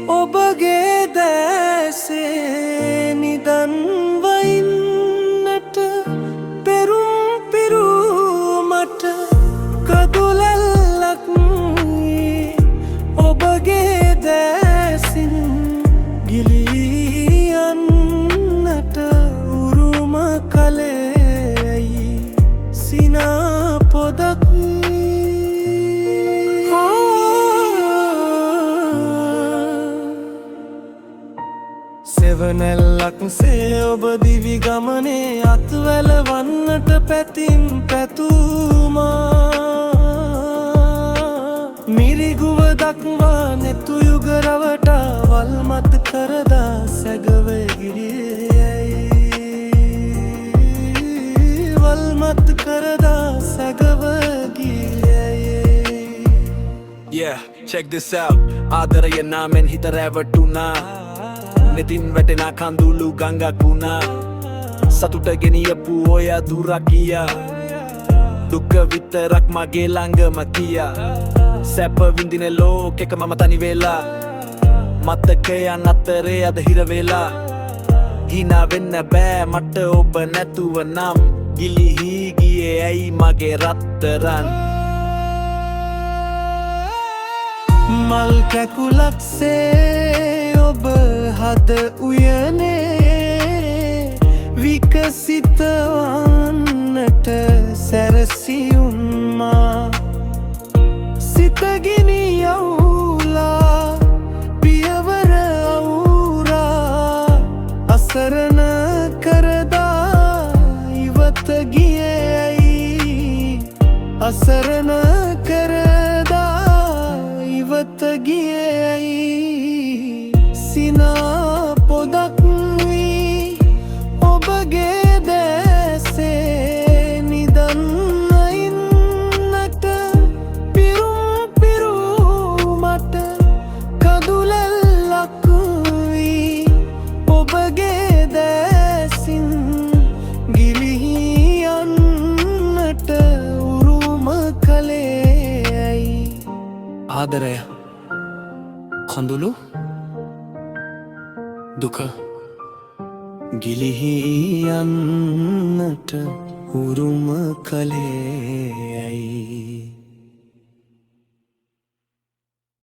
ඔබගේ දැසේ නිදන්ව ඉන්නට පෙරුම් පිරුමට කදුලැල්ලක් ඔබගේ දැසින් ගිලී යන්නට උරුම කලෙයි සිනා පොදක් සෙවනැල්ලක් සේ ඔබ දිවි ගමනේ අත්වැලවන්නට පැතින් පැතුමා මිරිගුව දක්වා නෙතු යුග රවටා වල් මත කරදා සැගව ගිරියයි වල් මත කරදා සැගව ගිරියයි. Yeah, check this out. ආදරය නාමෙන් හිත රැවටුණා නෙතින් වැටෙන කඳුළු ගඟක් වුණා සතුට ගෙනියපු ඔය දුරක් ගියා දුක විතරක් මගේ ළඟම තියා සැප විඳින ලෝකෙක මම තනි වෙලා මතකයන් අතරේ අද හිර වෙලා hina වෙන්න බෑ මට ඔබ නැතුව නම් ගිලිහි ගියේ ඇයි මගේ රත්තරන් මල් කැකුලක් සේ ඔබ හද උයනේ විකසිත වන්නට සැරසියුම්මා සිතගිනි යවුලා පියවර අවුරා අසරණ කරදා ඉවත ගියේයි අසරණ කරදා ඉවත ගියේයි සිනා පොදක් වී ඔබගේ දැසේ නිදන්ව ඉන්නට පිරුම් පිරුමට කදුලැල්ලක් වී ඔබගේ දැසින් ගිලිහි යන්නට උරුම කලේයි. ආදරය කඳුළු දුක ගිලිහි යන්නට උරුම කලේයි.